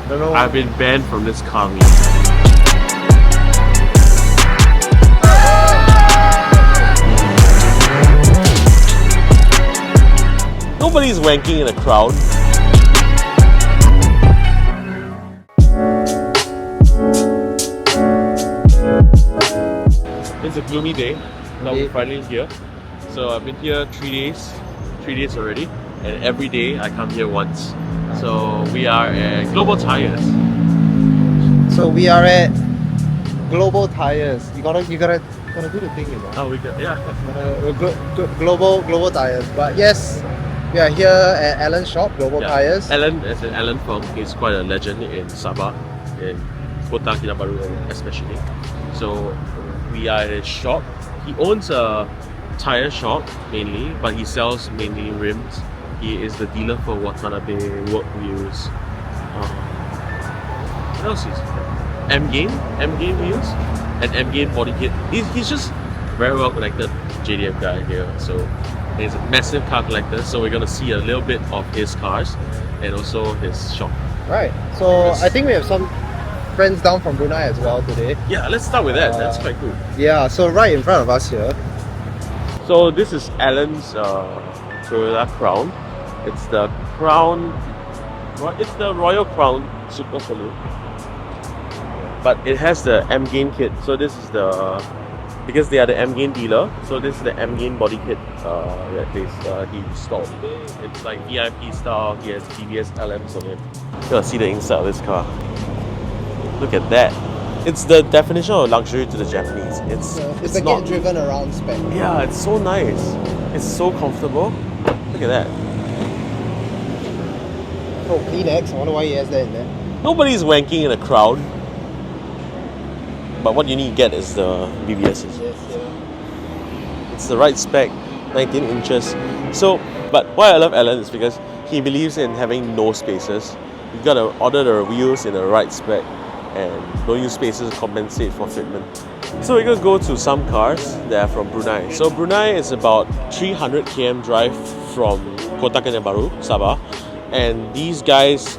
Don't know. I've been banned from this car meet. Nobody's wanking in a crowd. It's a gloomy day. Now we're finally here. So I've been here 3 days already, and every day I come here once. So we are at Global Tyres. So we are at Global Tyres. You gotta do the thing, you know. Oh, we got, yeah. Global Tyres. But yes, we are here at Alan's shop, Global Tyres. Alan is an Alan Feng. He's quite a legend in Sabah, in Kota Kinabalu especially. So we are at his shop. He owns a tire shop mainly, but he sells mainly rims. He is the dealer for Watanabe work wheels. What else is M-Gain wheels and M-Gain body kit. He's just very well connected JDM guy here. So he's a massive car collector. So we're gonna see a little bit of his cars and also his shop. Right. So I think we have some friends down from Brunei as well today. Yeah, let's start with that. That's quite cool. Yeah. So right in front of us here. So this is Alan's Toyota Crown. It's the Crown. It's the Royal Crown Super Saloon. But it has the M-Gain kit. So this is the because they are the M-Gain dealer. So this is the M-Gain body kit that he installed. It's like VIP style. He has TVS LMs on it. You gotta see the inside of this car. Look at that. It's the definition of luxury to the Japanese. It's like get driven around spec. Yeah, it's so nice. It's so comfortable. Look at that. Oh, Kleenex. I wonder why he has that in there. Nobody's wanking in a crowd. But what you need to get is the BBSs. Yes, yeah. It's the right spec, 19 inches. So, but why I love Alan is because he believes in having no spaces. You gotta order the wheels in the right spec and don't use spaces to compensate for fitment. So we're gonna go to some cars that are from Brunei. So Brunei is about 300 km drive from Kota Kinabalu, Sabah, and these guys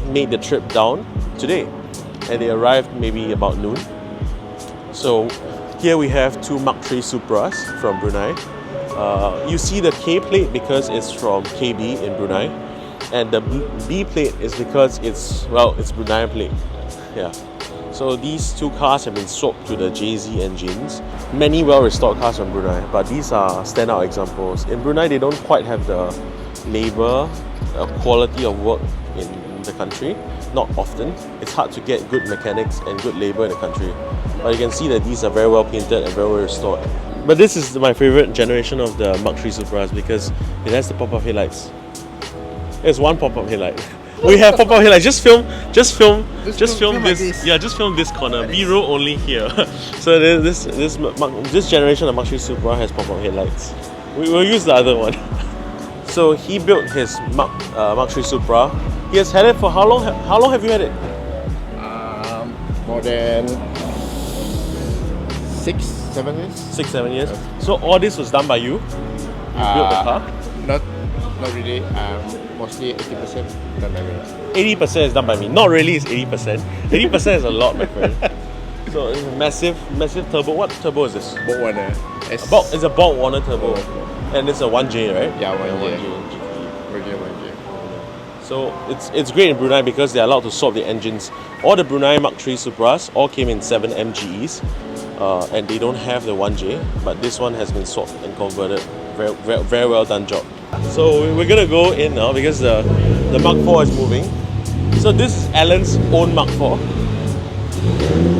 made the trip down today, and they arrived maybe about noon. So here we have two Mark III Supras from Brunei. You see the K plate because it's from KB in Brunei, and the B plate is because it's Brunei plate. Yeah. So these two cars have been swapped to the JZ engines. Many well-restored cars from Brunei, but these are standout examples. In Brunei, they don't quite have the labour, quality of work in the country. Not often. It's hard to get good mechanics and good labour in the country. But you can see that these are very well painted and very well restored. But this is my favourite generation of the Mark III Supras because it has the pop-up headlights. There's one pop-up headlight. We have pop-up headlights. Just film this. Like yeah, just film this corner. B-roll only here. So this generation of Mark III Supra has pop-up headlights. We'll use the other one. So he built his Mark III Supra. He has had it for how long? How long have you had it? More than 6-7 years. 6-7 years. So all this was done by you? You built the car? Not really. Mostly 80% done by me. 80% is done by me. Not really, it's 80%. 80% is a lot, my friend. So it's a massive turbo. What turbo is this? Bolt Warner. It's a Bolt Warner turbo. And it's a 1J, right? Yeah, 1J. 1J. 1J. So it's great in Brunei because they're allowed to swap the engines. All the Brunei Mark III Supras all came in 7 MGEs, and they don't have the 1J, but this one has been swapped and converted. Very well done job. So we're gonna go in now because the Mark IV is moving. So this is Alan's own Mark IV.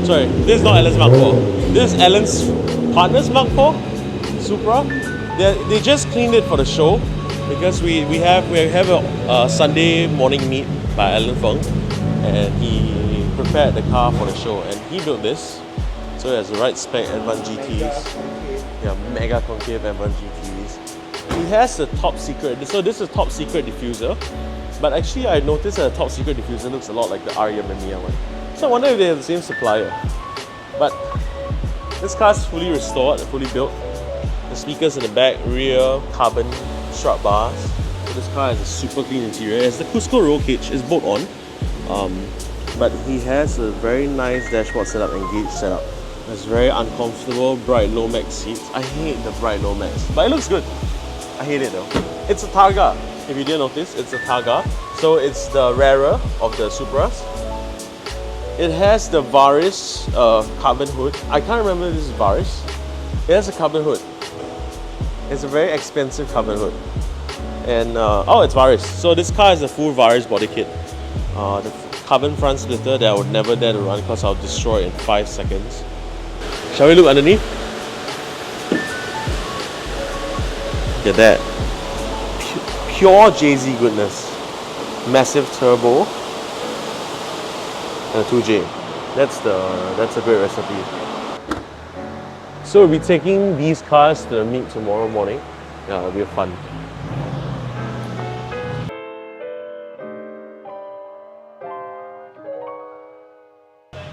Sorry, this is not Alan's Mark IV. This is Alan's partner's Mark IV Supra. They just cleaned it for the show because we have a Sunday morning meet by Alan Feng, and he prepared the car for the show, and he built this. So it has the right spec Advan GTs. Yeah, mega concave Advan GTs. He has the top secret. So this is top secret diffuser, but actually I noticed that the top secret diffuser looks a lot like the Mamiya one. So I wonder if they have the same supplier. But this car is fully restored, fully built. The speakers in the back, rear, carbon strut bars. So this car has a super clean interior. It has the Cusco roll cage, it's bolt on. But he has a very nice dashboard setup and gauge setup. It's very uncomfortable, bright low-max seats. I hate the bright low-max, but it looks good. I hate it though. It's a Targa. If you didn't notice, it's a Targa. So it's the rarer of the Supras. It has the Varis carbon hood. I can't remember if this is Varis. It has a carbon hood. It's a very expensive carbon hood. And oh, it's Varis. So this car is a full Varis body kit. The carbon front splitter that I would never dare to run because I'll destroy it in 5 seconds. Shall we look underneath? Look at that. Pure JZ goodness. Massive turbo. And a 2J. That's a great recipe. So we'll be taking these cars to the meet tomorrow morning. Yeah, it'll be fun.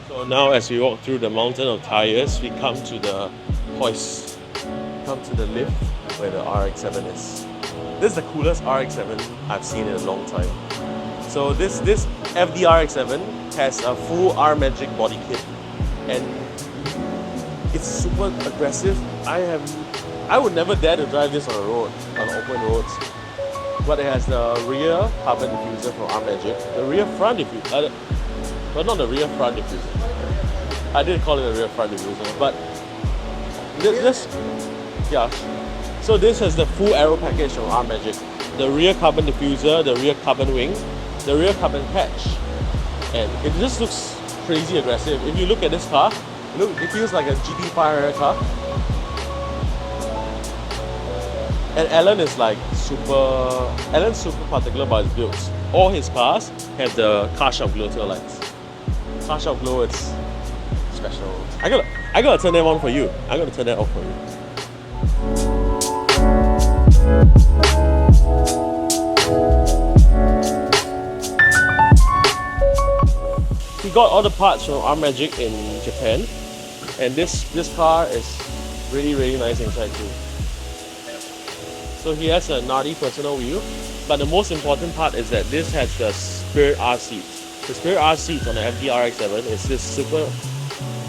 So now as we walk through the mountain of Tyres, we come to the hoist. We come to the lift where the RX-7 is. This is the coolest RX-7 I've seen in a long time. So this FD RX-7 has a full R-Magic body kit and it's super aggressive. I would never dare to drive this on a road, on open roads. But it has the rear carbon diffuser from R-Magic, the rear front diffuser, but not the rear front diffuser. I did call it a rear front diffuser, but this, yeah. So this has the full aero package from R-Magic. The rear carbon diffuser, the rear carbon wing, the rear carbon patch. And it just looks crazy aggressive. If you look at this car, look, it feels like a GT500 car. And Alan's super particular about his builds. All his cars have the car shop glow tail lights. Car shop glow, it's special. I gotta turn that on for you. I gotta turn that off for you. He got all the parts from R-Magic in Japan, and this car is really nice inside too. So he has a Nardi personal wheel, but the most important part is that this has the Spirit R seats. The Spirit R seats on the FD RX-7 is this super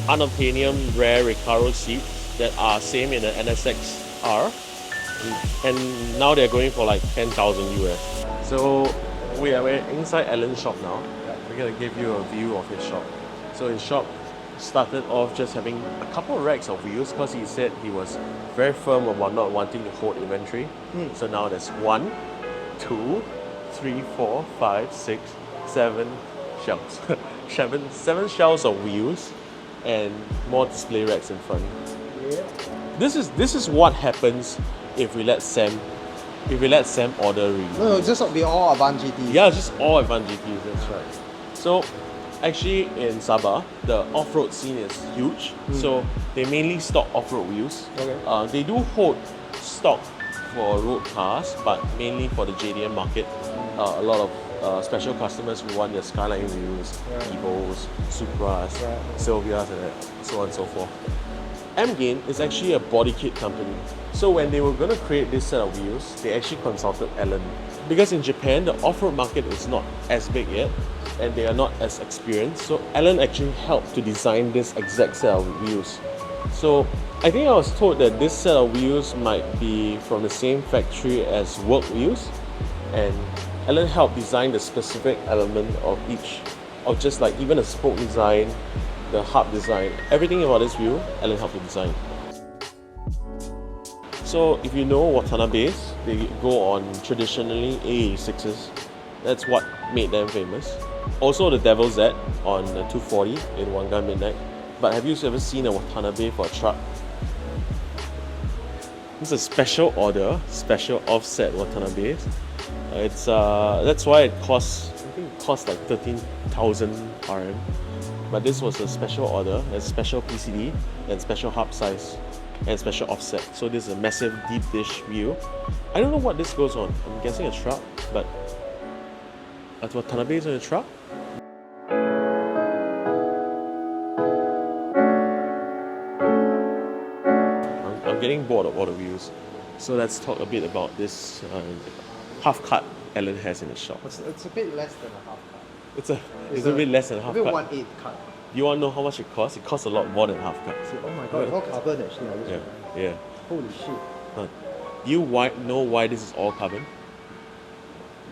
unobtainium rare Recaro seats that are same in the NSX R, and now they're going for like 10,000 US. So we're inside Alan's shop now. We're gonna give you a view of his shop. So his shop started off just having a couple of racks of wheels because he said he was very firm about not wanting to hold inventory. So now there's 1, 2, 3, 4, 5, 6, 7 shelves. 7 shelves of wheels and more display racks in front. Yeah. This is what happens if we let Sam order wheels. No, it's just be all Avant GTs. Yeah, it's just all Avant GTs, that's right. So actually in Sabah, the off-road scene is huge. So they mainly stock off-road wheels. Okay. They do hold stock for road cars, but mainly for the JDM market. A lot of special customers who want their Skyline wheels, Evos, Supras, Sylvias, and so on and so forth. M-Gain is actually a body kit company. So when they were going to create this set of wheels, they actually consulted Alan. Because in Japan, the off-road market is not as big yet, and they are not as experienced. So Alan actually helped to design this exact set of wheels. So I think I was told that this set of wheels might be from the same factory as work wheels, and Alan helped design the specific element of each, of just like even the spoke design, the hub design, everything about this wheel, Alan helped to design. So if you know Watanabe's, they go on traditionally A86s. That's what made them famous. Also the Devil Z on the 240 in One Gun Midnight. But have you ever seen a Watanabe for a truck? It's a special order, special offset Watanabe's. That's why it costs, I think it costs like 13,000 RM. But this was a special order, a special PCD and special hub size and special offset. So this is a massive deep dish wheel. I don't know what this goes on. I'm guessing a truck, but a Watanabe is on a truck? I'm getting bored of all the wheels. So let's talk a bit about this half cut Alan has in his shop. It's a bit less than a half cut. It's a bit less than half maybe cut. 1/8 cut. You want to know how much it costs? It costs a lot more than half cut. Oh my god, it's all carbon actually. Yeah. Holy shit. You know why this is all carbon?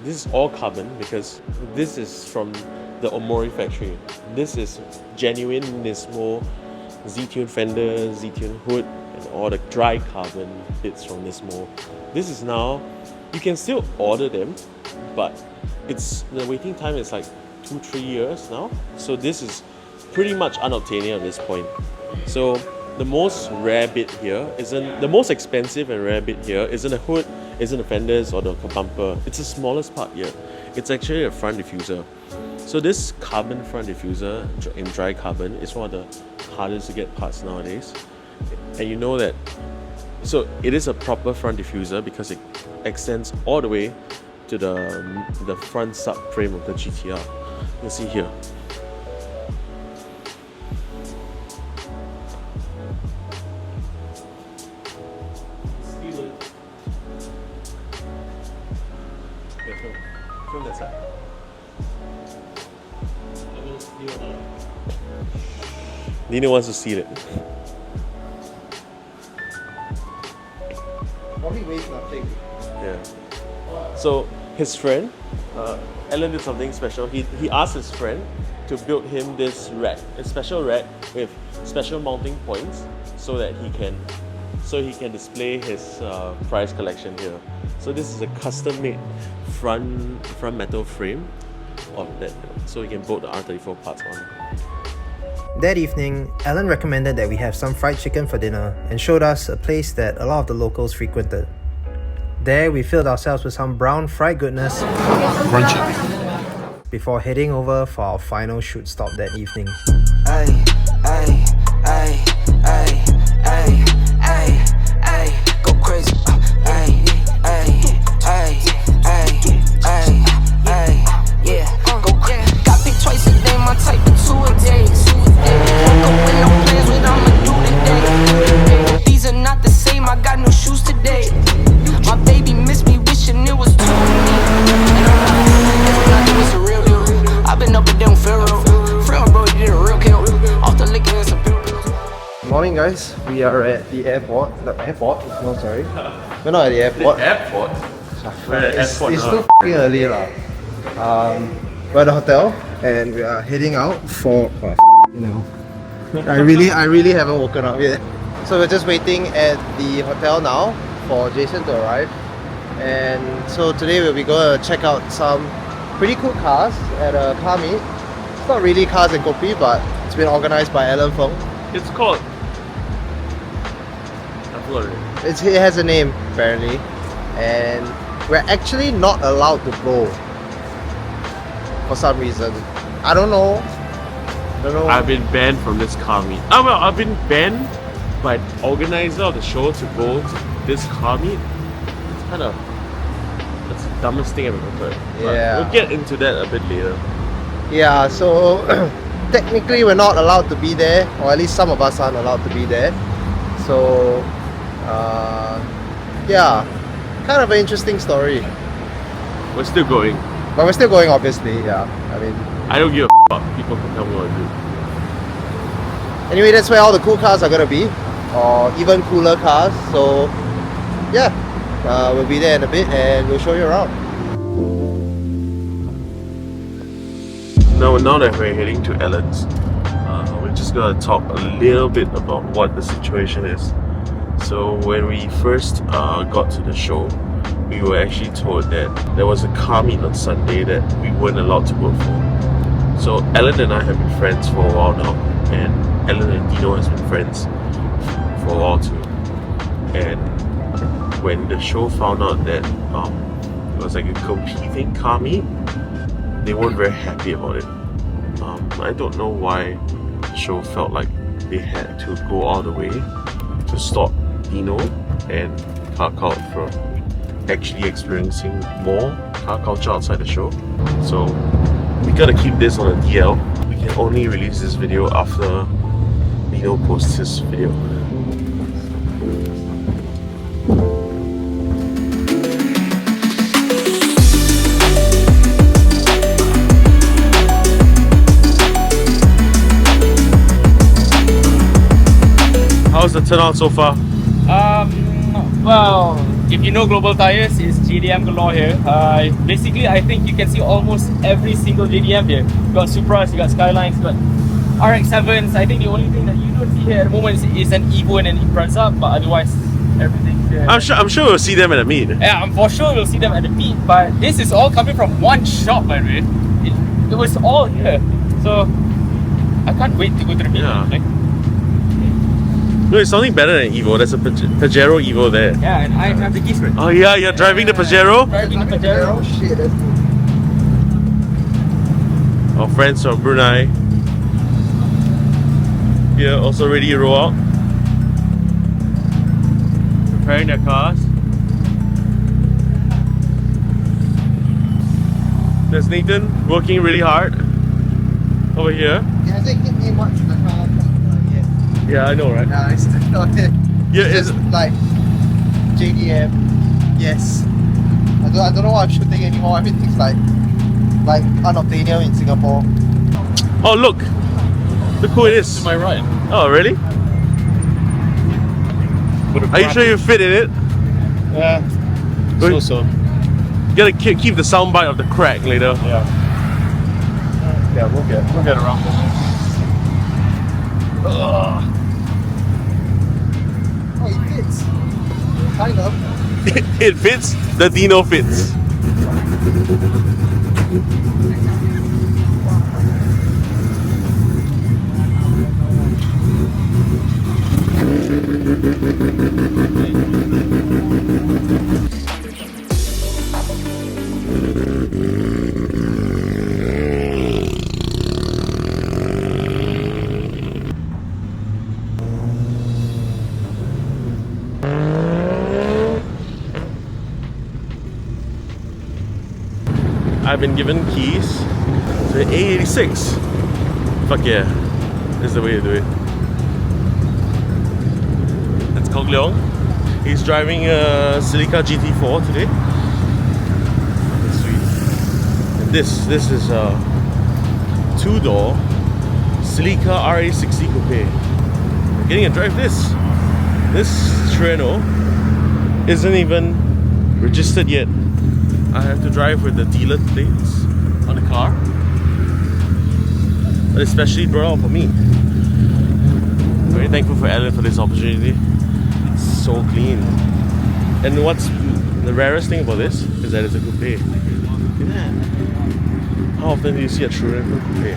This is all carbon because this is from the Omori factory. This is genuine Nismo Z-Tune fender, Z-Tune hood, and all the dry carbon bits from Nismo. This is now, you can still order them, but the waiting time is like 2-3 years now. So this is pretty much unobtainium at this point. So the most rare bit here the most expensive and rare bit here isn't a hood, isn't the fenders or the bumper. It's the smallest part here. It's actually a front diffuser. So this carbon front diffuser in dry carbon is one of the hardest to get parts nowadays. And you know that, so it is a proper front diffuser because it extends all the way to the front subframe of the GTR. You see here. From that side. Nino wants to seal it. Probably weighs nothing. Yeah. So his friend, Alan did something special. He asked his friend to build him this rack, a special rack with special mounting points, so that he can display his prize collection here. So this is a custom-made front metal frame of that, so he can build the R34 parts on. That evening, Alan recommended that we have some fried chicken for dinner and showed us a place that a lot of the locals frequented. There, we filled ourselves with some brown fried goodness Crunchy. before heading over for our final shoot stop that evening. Ay, ay, ay, ay, ay, ay, ay, go crazy. Ay, ay, ay, ay, ay, ay, yeah, go crazy. Got picked twice a day, my type of 2 a day. Woke up with no plans, what I'ma do today. These are not the same, I got new shoes today. My baby missed me, wishing it was 2 of me. And I'm not, this was a real deal. I've been up and down Pharaoh. Friend, bro, you did a real kill. Off the liquor and some pills. Morning guys, we are at the airport. The airport? No, sorry. We're not at the airport. Airport? We're at the airport It's now. too f***ing early lah. We're at the hotel and we are heading out for, I really haven't woken up yet. So we're just waiting at the hotel now for Jason to arrive. And so today we'll be going to check out some pretty cool cars at a car meet. It's not really Cars and Kopi, but it's been organized by Alan Feng. It's called, I forgot it. It has a name apparently, and we're actually not allowed to go for some reason. I don't know. I've been banned from this car meet. Well, I've been banned by the organizer of the show to go to this car meet. It's that's the dumbest thing I've ever heard. But Yeah. we'll get into that a bit later. Yeah, so technically we're not allowed to be there, or at least some of us aren't allowed to be there. So yeah, kind of an interesting story. We're still going. But we're still going, obviously. Yeah, I mean, I don't give a fuck. People can tell me what to do. anyway, that's where all the cool cars are gonna be, or even cooler cars. So yeah, we'll be there in a bit and we'll show you around. Now that we're heading to Ellen's, we're just gonna talk a little bit about what the situation is. So when we first got to the show, we were actually told that there was a car meet on Sunday that we weren't allowed to go for. So Ellen and I have been friends for a while now, and Ellen and Dino has been friends for a while too. And when the show found out that it was like a competing car meet, they weren't very happy about it. I don't know why the show felt like they had to go all the way to stop Dino and car cult from actually experiencing more car culture outside the show. So we gotta keep this on a DL. We can only release this video after Dino posts his video. How's the turnout so far? Well, if you know Global Tyres, it's JDM galore here. Basically, I think you can see almost every single JDM here. You got Supras, you got Skylines, you got RX-7s. I think the only thing that you don't see here at the moment is an Evo and an Impreza, but otherwise, everything's here. I'm sure we'll see them at the meet. Yeah, I'm for sure we'll see them at the meet, but this is all coming from one shop, by the way. It was all here. So, I can't wait to go to the meet. Yeah. Like, No, it's something better than Evo. There's a Pajero Evo there. yeah, and I have the keys for it. Oh yeah, you're driving the Pajero? Driving the Pajero. Shit, that's cool. Our friends from Brunei. Here, also ready to roll out. Preparing their cars. There's Nathan working really hard over here. He hasn't hit me much in the car yet. Yeah, I know, right? Nah, it's still not it. Yeah, It's just like JDM. Yes. I don't know what I'm shooting anymore. Everything's like unobtainium in Singapore. Oh look! Look who it is. To my right. Oh really? Are you sure you fit in it? Yeah. Good. So. You gotta keep the soundbite of the crack later. Yeah. Yeah, we'll get around this. Oh, it fits. Kind of. It fits, the Dino fits. I've been given keys to an A86. Fuck yeah, this is the way to do it. That's Kok Leong. He's driving a Celica GT4 today. That's sweet. And this is a two-door Celica RA60 Coupe. I'm getting to drive this. This Treno isn't even registered yet. I have to drive with the dealer plates on the car. But especially brought out for me. Very thankful for Alan for this opportunity. It's so clean. And what's the rarest thing about this is that it's a coupe. Look at that. How often do you see a Treno coupe?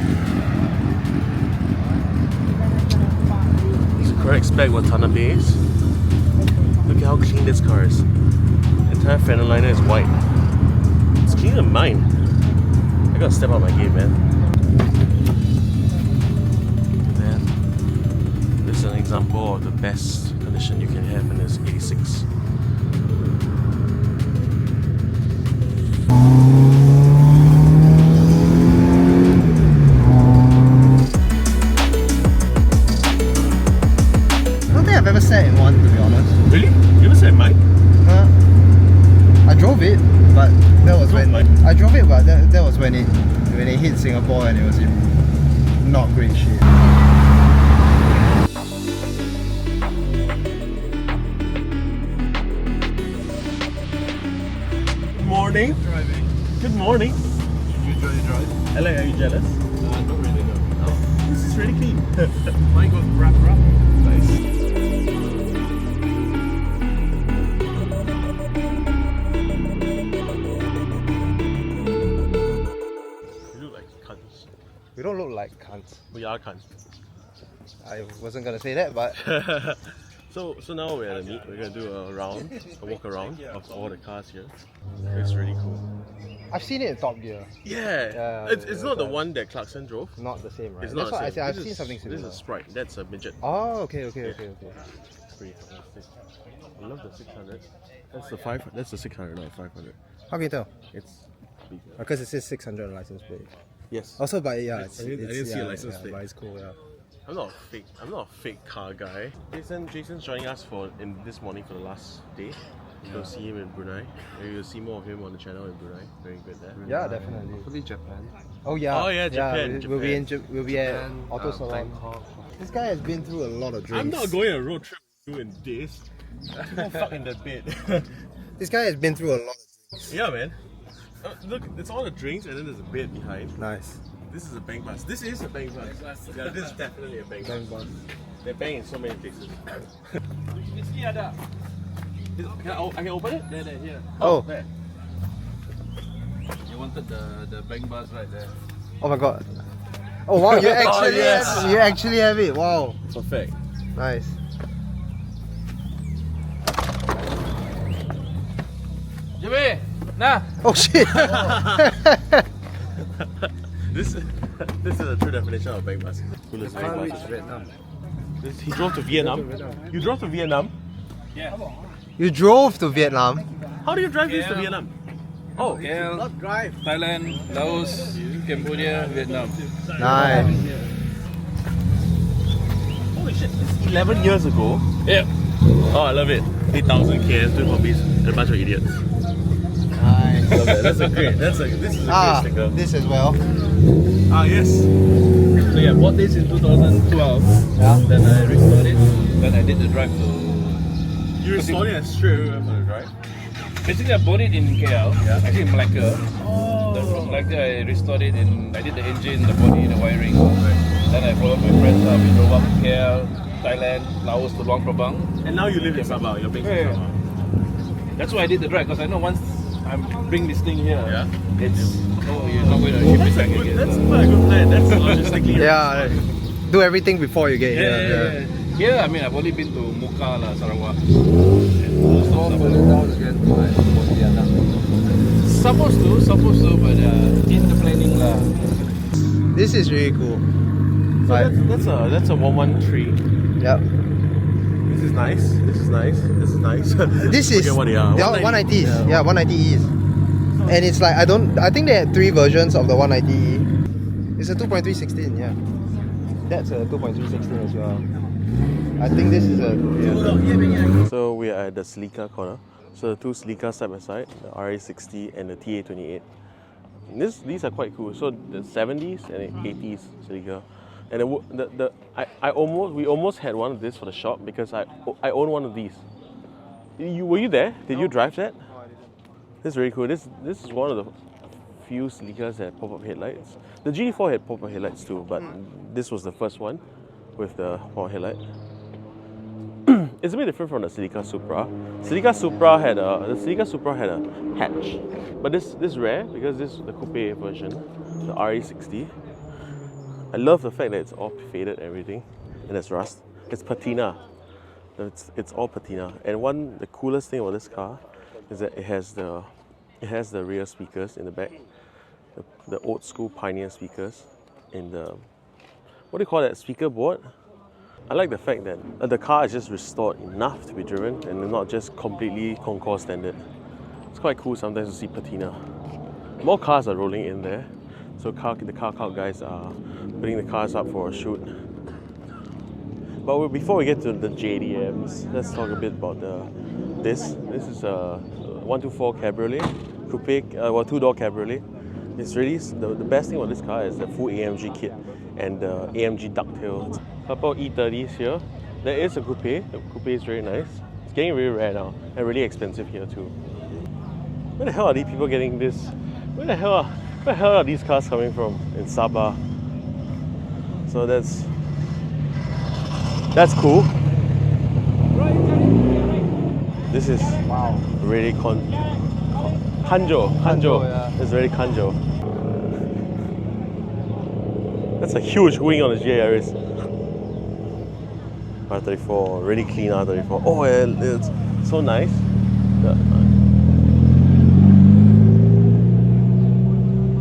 It's the correct spec Watanabe is. Look at how clean this car is. The entire fender liner is white. It's cleaner than mine. I gotta step up my game, man. Look at that. This is an example of the best condition you can have in this 86. I don't think I've ever sat in one, to be honest. Really? You ever said mine? I drove it, but that was when mine? I drove it, but that was when it hit Singapore and it was in not great shape. Good morning. Driving. Good morning. You enjoy the drive? Alex, are you jealous? Not really, no. Oh, this is really clean. Mine goes wrap. Nice. You look like cunts. We don't look like cunts. We are cunts. I wasn't gonna say that, but So now we're at the meet. We're gonna do a walk around of all the cars here. It's really cool. I've seen it in Top Gear. Yeah, it's not the one that Clarkson drove. Not the same, right? It's That's not what I the said. same. I've This seen is- something similar. This is a Sprite. That's a midget. Oh, okay. It's pretty fantastic. I love the 600. That's the 500. That's the 600, not 500. How can you tell? It's bigger. Because it says 600 on license plate. Yes. Also, but yeah, I didn't see a license plate. But it's cool, yeah. I'm not a fake car guy. Jason's joining us in this morning for the last day. You'll see him in Brunei. Maybe you'll see more of him on the channel in Brunei. Very good there. Yeah, definitely. Hopefully Japan. Oh yeah. Oh, yeah, Japan, We'll be Japan. we'll be at Japan, Auto Salon. Bangkok. This guy has been through a lot of drinks. I'm not going on a road trip doing this. Go fuck in that bed. This guy has been through a lot of drinks. Yeah, man. Look, it's all the drinks and then there's a bed behind. Nice. This is a bank bus. This is a bank bus. Yeah, this is definitely a bank bus. They bang in so many places. Mesti ada. I can open it? There, here. Oh. There. You wanted the bank bus right there. Oh my god. Oh wow, you actually yes. you actually have it. Wow. Perfect. Nice. Jom nah. Oh shit. This is a true definition of bank bus. Coolest bank bus. Vietnam. He drove to Vietnam. You drove to Vietnam? Yeah. You drove to Vietnam. How do you drive this to Vietnam? Oh, KL, Thailand, Laos, Cambodia, Vietnam. Nice. holy shit! It's 11 years ago. Yeah. Oh, I love it. 8,000 km, 2 puppies, and a bunch of idiots. Nice. Love that. This is a great sticker. This as well. Ah, yes. So yeah, bought this in 2012. Yeah. Then I restored it. Then I did the drive to. You restored it straight away for the drive? Basically, I bought it in KL. Yeah. Actually, in Malacca. Oh. Then from Malacca, I restored it in. I did the engine, the body, the wiring. Then I followed my friends up. We drove up to KL, Thailand, Laos to Luang Prabang. And now you live in Sabah. You're based in Sabah. That's why I did the drive, because I know once I bring this thing here, Yeah. it's you're not going to ship it back again. That's quite a good plan. That's logistically. Yeah. Do everything before you get here. Yeah. Yeah, I mean, I've only been to Muka, Sarawak. Supposed to, but in the planning lah. This is really cool. So Right. that's a 113. Yep. This is nice. This is nice. This is Forget what they are. they are 190s. Yeah, 190Es. And it's like I think they had 3 versions of the 190E. It's a 2.316, yeah. That's a 2.316 as well. I think this is a So we are at the Celica corner. So the 2 Celica side by side, the RA60 and the TA28. And these are quite cool. So the 70s and 80s Celica. And we almost had one of this for the shop because I own one of these. Were you there? Did you drive that? No, I didn't. This is very cool. This is one of the few Celicas that had pop-up headlights. The GT4 had pop-up headlights too, but this was the first one with the pop-up headlight. It's a bit different from the Celica Supra. The Celica Supra had a hatch, but this is rare because this is the coupe version, the RA60. I love the fact that it's all faded and everything, and it's rust. It's patina. It's all patina. And the coolest thing about this car is that it has the rear speakers in the back, the old school Pioneer speakers in the, what do you call that, speaker board? I like the fact that the car is just restored enough to be driven and not just completely Concours standard. It's quite cool sometimes to see patina. More cars are rolling in there, so the car CULT guys are putting the cars up for a shoot. But before we get to the JDMs, let's talk a bit about this. This is a 124 Cabriolet, coupe, 2-door Cabriolet. It's really, the best thing about this car is the full AMG kit and the AMG ducktail. Couple E30s here. There is a coupe. The coupe is very nice. It's getting really rare now and really expensive here too. Where the hell are these people getting this? Where the hell are these cars coming from in Sabah? So that's cool. This is really kanjo. yeah. It's very kanjo. That's a huge wing on the GARS. R34, really clean R34. Oh, it's so nice.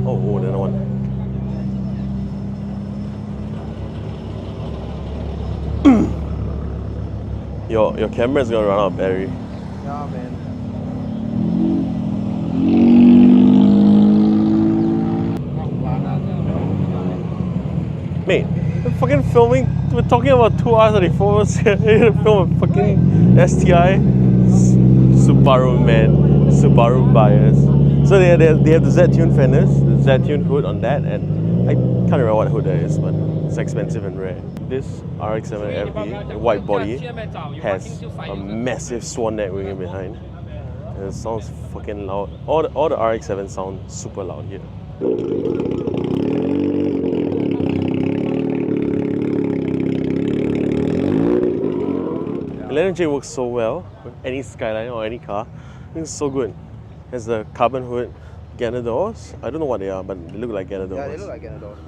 Oh, another one. Your camera is gonna run out of battery. Yeah, man. Mate, we're fucking filming. We're talking about 2 R34s. You're gonna film a fucking STI. Subaru man, Subaru bias. So they have the Z-Tune fenders, the Z-Tune hood on that, and I can't remember what hood that is, but it's expensive and rare. This RX-7 FD, the white body, has a massive swan neck wing behind. And it sounds fucking loud. All the RX-7 sound super loud here. The J works so well with any Skyline or any car. It's so good. Has the carbon hood, Ganner doors. I don't know what they are, but they look like Ganner doors. Yeah, they look like Ganner doors.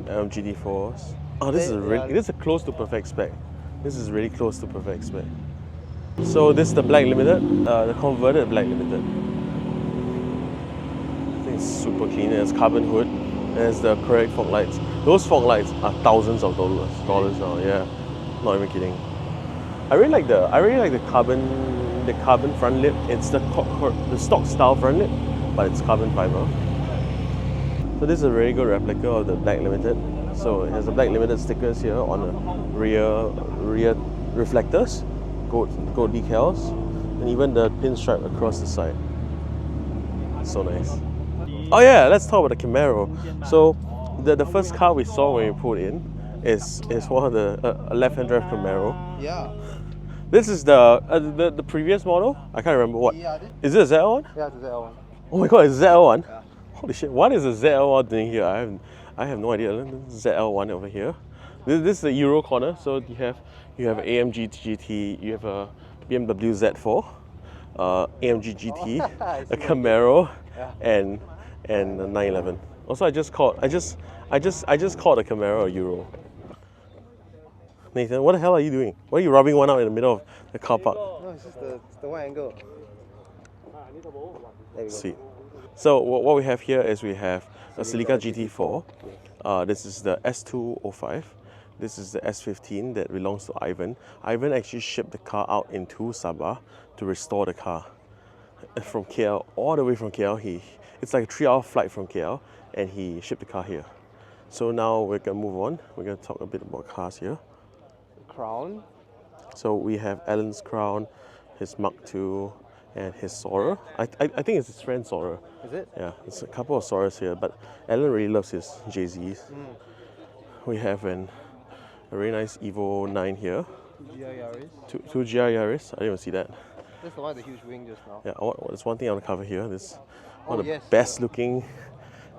GT4s. Oh, this is close to perfect spec. This is really close to perfect spec. So this is the Black Limited, the converted Black Limited. I think it's super clean. It has carbon hood. It has the correct fog lights. Those fog lights are thousands of dollars now. Yeah, not even kidding. I really like the carbon front lip. It's the stock style front lip, but it's carbon fiber. So this is a very good replica of the Black Limited. So it has the Black Limited stickers here on the rear reflectors, gold decals, and even the pinstripe across the side. So nice. Oh yeah, let's talk about the Camaro. So the first car we saw when we pulled in is one of the left-hand drive Camaro. Yeah. This is the previous model. I can't remember what. Is it a ZL1? Yeah, it's a ZL1. Oh my god, it's a ZL1. Yeah. Holy shit! What is a ZL1 doing here? I have no idea. ZL1 over here. This is the Euro corner. So you have AMG GT. You have a BMW Z4, AMG GT, a Camaro, and a 911. Also, I just called a Camaro a Euro. Nathan, what the hell are you doing? Why are you rubbing one out in the middle of the car park? No, it's just the wide angle. There we go. See. So what we have here is we have a Celica GT4. This is the S205. This is the S15 that belongs to Ivan. Ivan actually shipped the car out into Sabah to restore the car. From KL, all the way from KL. It's like a 3-hour flight from KL, and he shipped the car here. So now we're gonna move on. We're gonna talk a bit about cars here. Crown. So we have Alan's Crown, his Mark II, and his Soarer. I think it's his friend Soarer. Is it? Yeah, there's a couple of Soarers here, but Alan really loves his JZs. We have a very nice Evo 9 here. GR Yaris. Two GR Yaris. I didn't even see that. That's the one with the huge wing just now. Yeah, there's one thing I want to cover here. This one of the yes. best looking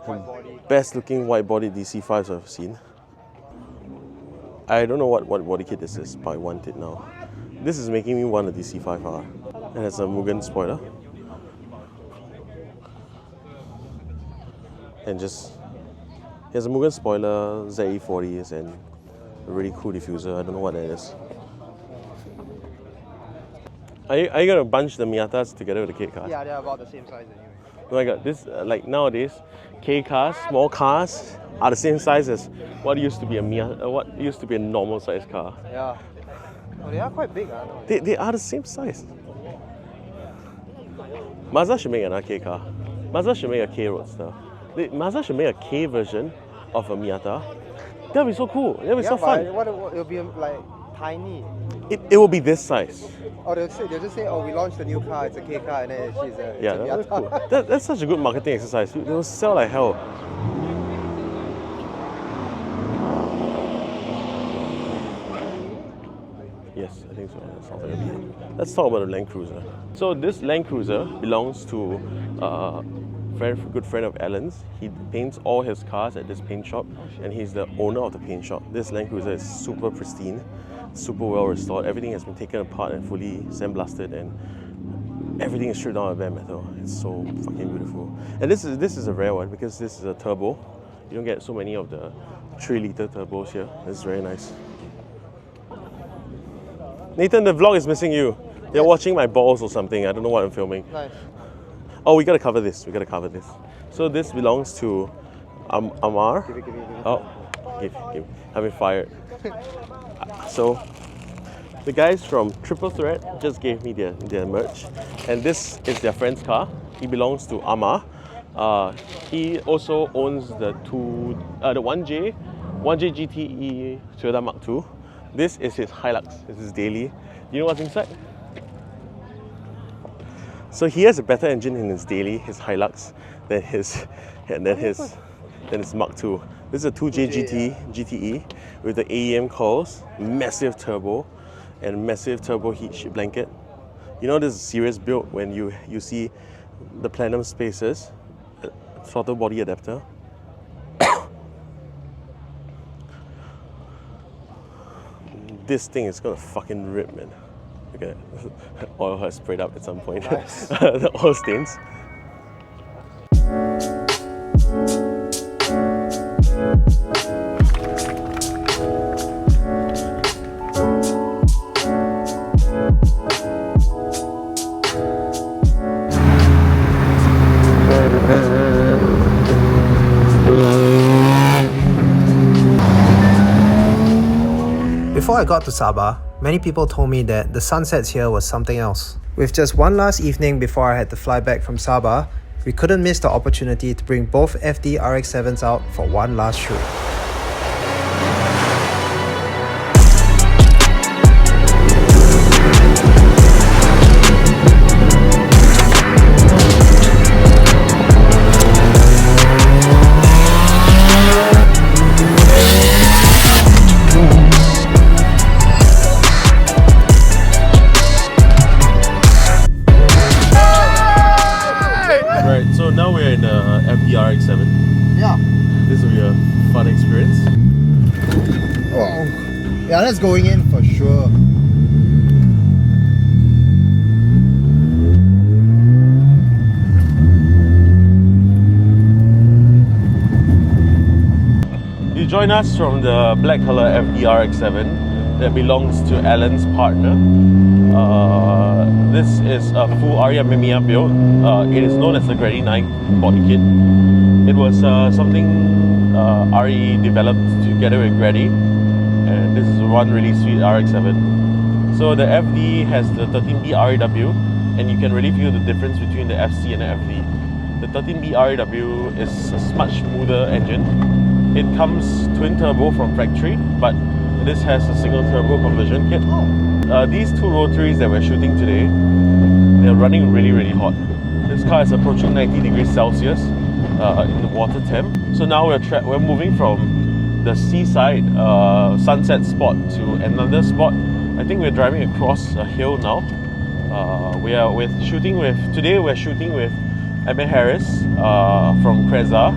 white body DC5s I've seen. I don't know what body kit this is, but I want it now. This is making me want a DC5R. It has a Mugen spoiler. And it has a Mugen spoiler, ZE40s, and a really cool diffuser. I don't know what that is. Are you gonna bunch the Miatas together with the K cars? Yeah, they're about the same size anyway. Oh my god, this like nowadays, K cars, small cars are the same size as what used to be a normal size car. Yeah. Oh, they are quite big, aren't They are the same size. Mazda should make another K car. Mazda should make a K Roadster. Mazda should make a K version of a Miata. That'd be so cool. That'd be so fun. It'll be like tiny. It will be this size. Oh, they'll just say, oh, we launched a new car, it's a K car, and then it's a That's Miata. cool. That's such a good marketing exercise. They will sell like hell. Yes, I think so. That sounds like a beat. Let's talk about the Land Cruiser. So this Land Cruiser belongs to a very good friend of Alan's. He paints all his cars at this paint shop, and he's the owner of the paint shop. This Land Cruiser is super pristine, super well restored. Everything has been taken apart and fully sandblasted, and everything is stripped down with bare metal. It's so fucking beautiful. And this is a rare one because this is a turbo. You don't get so many of the 3-liter turbos here. It's very nice. Nathan, the vlog is missing you. They're watching my balls or something. I don't know what I'm filming. Nice. Oh, we gotta cover this. So this belongs to Amar. Give it. Oh, give. I've been fired. So the guys from Triple Threat just gave me their merch, and this is their friend's car. He belongs to Amar. He also owns the 1J GTE Toyota Mark II. This is his Hilux. This is daily. You know what's inside? So he has a better engine in his daily, his Hilux, than his Mark II. This is a 2J GTE with the AEM coils, massive turbo, and massive turbo heat shield blanket. You know this is serious build when you see the plenum spacers, throttle body adapter. This thing is gonna fucking rip, man. Look at that. Oil has sprayed up at some point. Nice. The oil stains. Before I got to Sabah, many people told me that the sunsets here was something else. With just one last evening before I had to fly back from Sabah, we couldn't miss the opportunity to bring both FD RX-7s out for one last shoot. Right, so now we're in FD RX-7. Yeah. This will be a fun experience. Oh. Yeah, that's going in for sure. You join us from the black color FD RX-7 that belongs to Alan's partner. This is a full Arya Mamiya build. It is known as the Granny 9 body kit. It was something RE developed together with Granny, and this is one really sweet RX-7. So the FD has the 13B REW, and you can really feel the difference between the FC and the FD. The 13B REW is a much smoother engine. It comes twin turbo from factory, but this has a single turbo conversion kit. These two rotaries that we're shooting today, they're running really hot. This car is approaching 90 degrees Celsius in the water temp. So now we're moving from the seaside sunset spot to another spot. I think we're driving across a hill now. Today we're shooting with Emmett Harris from Creza.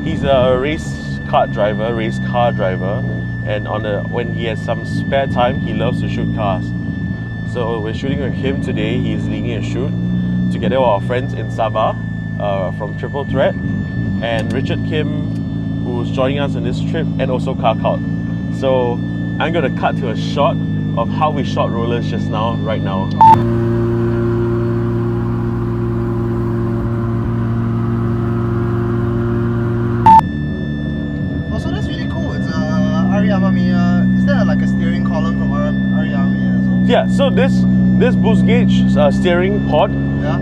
He's a race car driver, and when he has some spare time, he loves to shoot cars. So we're shooting with him today. He's leading a shoot together with our friends in Sabah from Triple Threat, and Richard Kim, who's joining us on this trip, and also CULT. So I'm going to cut to a shot of how we shot rollers just now, right now. Also, that's really cool. It's Arya Mamiya. Is there like a steering column from Arya Mamiya as well? Yeah, so this boost gauge steering pod,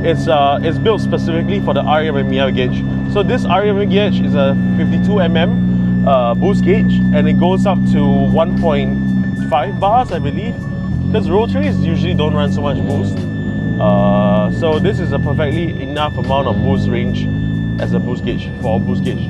it's built specifically for the Arya Mamiya gauge. So this Arya Mamiya gauge is a 52mm boost gauge, and it goes up to 1.5 bars, I believe, because rotaries usually don't run so much boost. So this is a perfectly enough amount of boost range as a boost gauge for a boost gauge.